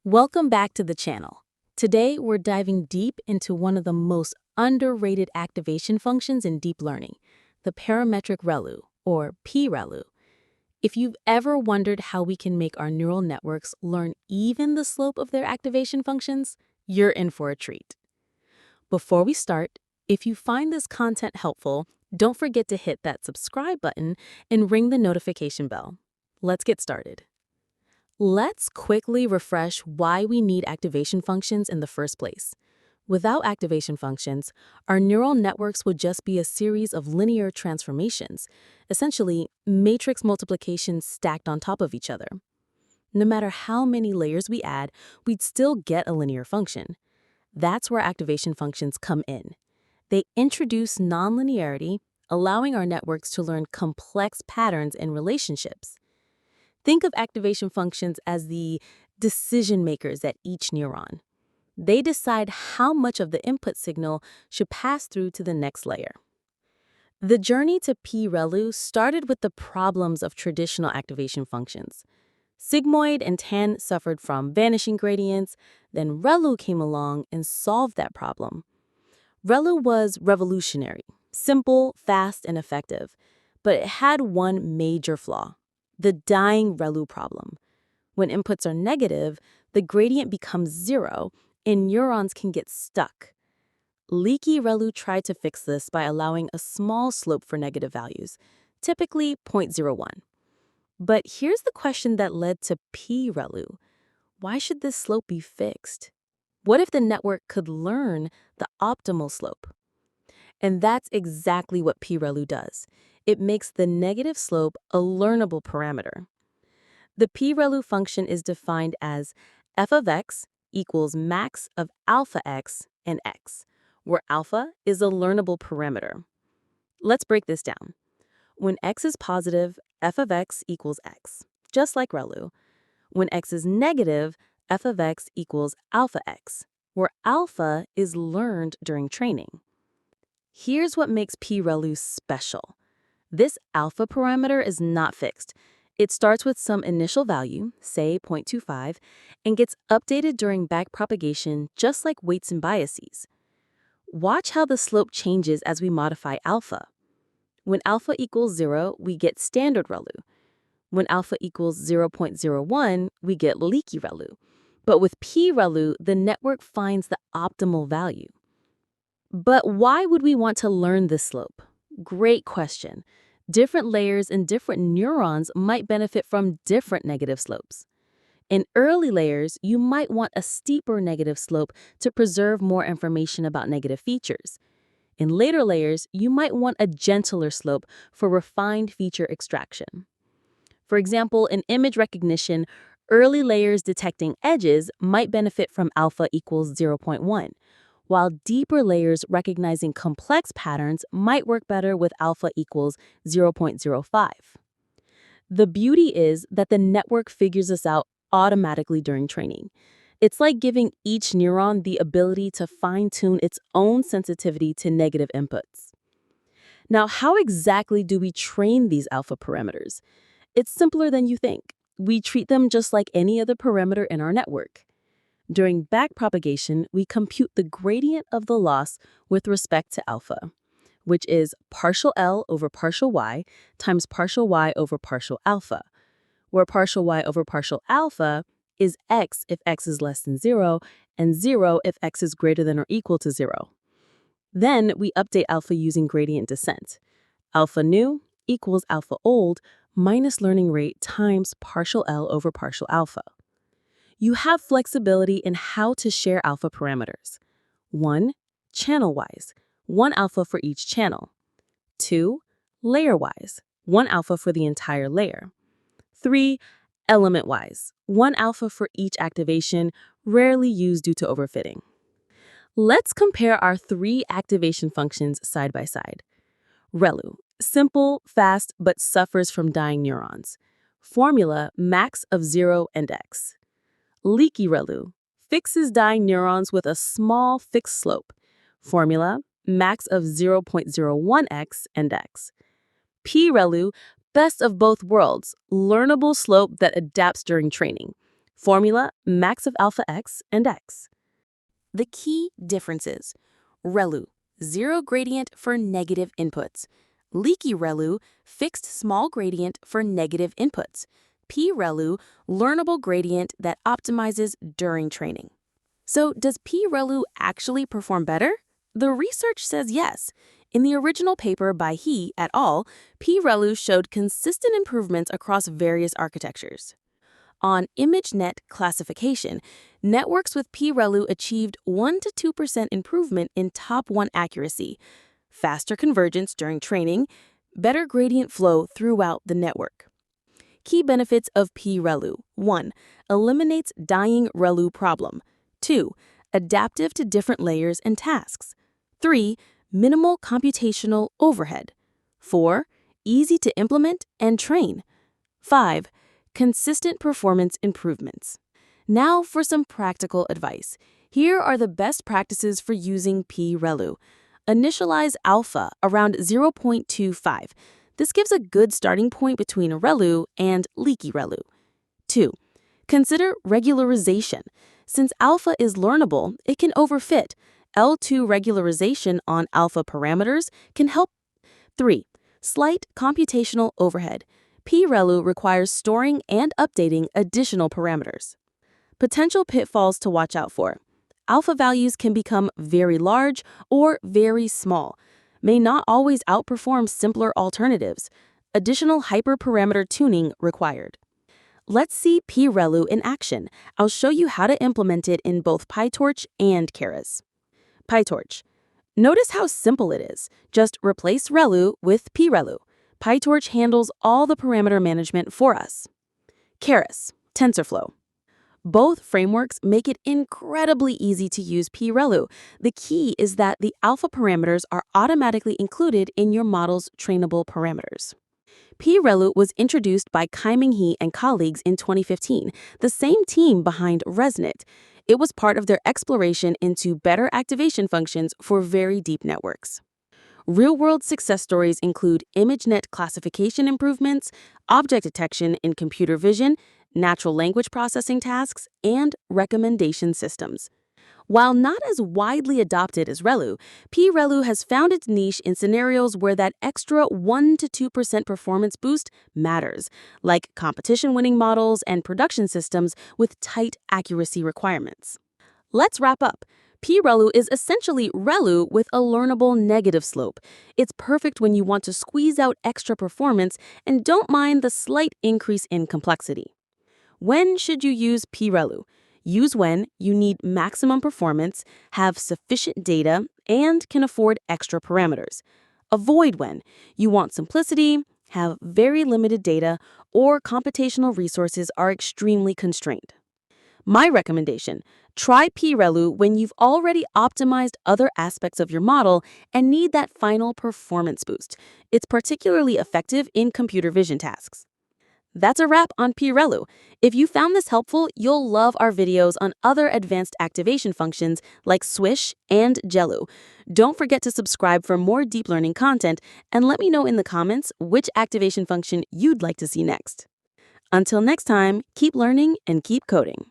Welcome back to the channel. Today, we're diving deep into one of the most underrated activation functions in deep learning, the parametric ReLU, or PReLU. If you've ever wondered how we can make our neural networks learn even the slope of their activation functions, you're in for a treat. Before we start, if you find this content helpful, don't forget to hit that subscribe button and ring the notification bell. Let's get started. Let's quickly refresh why we need activation functions in the first place. Without activation functions, our neural networks would just be a series of linear transformations, essentially matrix multiplications stacked on top of each other. No matter how many layers we add, we'd still get a linear function. That's where activation functions come in. They introduce nonlinearity, allowing our networks to learn complex patterns and relationships. Think of activation functions as the decision makers at each neuron. They decide how much of the input signal should pass through to the next layer. The journey to PReLU started with the problems of traditional activation functions. Sigmoid and tan suffered from vanishing gradients, then ReLU came along and solved that problem. ReLU was revolutionary, simple, fast, and effective, but it had one major flaw: the dying ReLU problem. When inputs are negative, the gradient becomes zero, and neurons can get stuck. Leaky ReLU tried to fix this by allowing a small slope for negative values, typically 0.01. But here's the question that led to PReLU. Why should this slope be fixed? What if the network could learn the optimal slope? And that's exactly what PReLU does. It makes the negative slope a learnable parameter. The PReLU function is defined as f of x equals max of alpha x and x, where alpha is a learnable parameter. Let's break this down. When x is positive, f of x equals x, just like ReLU. When x is negative, f of x equals alpha x, where alpha is learned during training. Here's what makes PReLU special. This alpha parameter is not fixed. It starts with some initial value, say 0.25, and gets updated during backpropagation, just like weights and biases. Watch how the slope changes as we modify alpha. When alpha equals 0, we get standard ReLU. When alpha equals 0.01, we get leaky ReLU. But with PReLU, the network finds the optimal value. But why would we want to learn this slope? Great question. Different layers and different neurons might benefit from different negative slopes. In early layers, you might want a steeper negative slope to preserve more information about negative features. In later layers, you might want a gentler slope for refined feature extraction. For example, in image recognition, early layers detecting edges might benefit from alpha equals 0.1. While deeper layers recognizing complex patterns might work better with alpha equals 0.05. The beauty is that the network figures this out automatically during training. It's like giving each neuron the ability to fine-tune its own sensitivity to negative inputs. Now, how exactly do we train these alpha parameters? It's simpler than you think. We treat them just like any other parameter in our network. During backpropagation, we compute the gradient of the loss with respect to alpha, which is partial L over partial y times partial y over partial alpha, where partial y over partial alpha is x if x is less than 0 and 0 if x is greater than or equal to 0. Then we update alpha using gradient descent. Alpha new equals alpha old minus learning rate times partial L over partial alpha. You have flexibility in how to share alpha parameters. 1. Channel-wise, 1 alpha for each channel. 2. Layer-wise, 1 alpha for the entire layer. 3. Element-wise, 1 alpha for each activation, rarely used due to overfitting. Let's compare our 3 activation functions side by side. ReLU, simple, fast, but suffers from dying neurons. Formula, max of 0 and x. Leaky ReLU fixes dying neurons with a small fixed slope. Formula, max of 0.01x and x. PReLU, best of both worlds, learnable slope that adapts during training. Formula, max of alpha x and x. The key differences. ReLU, zero gradient for negative inputs. Leaky ReLU, fixed small gradient for negative inputs. PReLU, learnable gradient that optimizes during training. So does PReLU actually perform better? The research says yes. In the original paper by He et al., PReLU showed consistent improvements across various architectures. On ImageNet classification, networks with PReLU achieved 1 to 2% improvement in top 1 accuracy, faster convergence during training, better gradient flow throughout the network. Key benefits of PReLU. 1. Eliminates dying ReLU problem. 2. Adaptive to different layers and tasks. 3. Minimal computational overhead. 4. Easy to implement and train. 5. Consistent performance improvements. Now for some practical advice. Here are the best practices for using PReLU. Initialize alpha around 0.25. This gives a good starting point between ReLU and leaky ReLU. 2. Consider regularization. Since alpha is learnable, it can overfit. L2 regularization on alpha parameters can help. 3. Slight computational overhead. PReLU requires storing and updating additional parameters. Potential pitfalls to watch out for. Alpha values can become very large or very small, may not always outperform simpler alternatives. Additional hyperparameter tuning required. Let's see PReLU in action. I'll show you how to implement it in both PyTorch and Keras. PyTorch. Notice how simple it is. Just replace ReLU with PReLU. PyTorch handles all the parameter management for us. Keras, TensorFlow. Both frameworks make it incredibly easy to use PReLU. The key is that the alpha parameters are automatically included in your model's trainable parameters. PReLU was introduced by Kai-Ming He and colleagues in 2015, the same team behind ResNet. It was part of their exploration into better activation functions for very deep networks. Real-world success stories include ImageNet classification improvements, object detection in computer vision, natural language processing tasks, and recommendation systems. While not as widely adopted as ReLU, PReLU has found its niche in scenarios where that extra 1 to 2% performance boost matters, like competition-winning models and production systems with tight accuracy requirements. Let's wrap up. PReLU is essentially ReLU with a learnable negative slope. It's perfect when you want to squeeze out extra performance and don't mind the slight increase in complexity. When should you use PReLU? Use when you need maximum performance, have sufficient data, and can afford extra parameters. Avoid when you want simplicity, have very limited data, or computational resources are extremely constrained. My recommendation: try PReLU when you've already optimized other aspects of your model and need that final performance boost. It's particularly effective in computer vision tasks. That's a wrap on PReLU. If you found this helpful, you'll love our videos on other advanced activation functions like Swish and Jellu. Don't forget to subscribe for more deep learning content and let me know in the comments which activation function you'd like to see next. Until next time, keep learning and keep coding.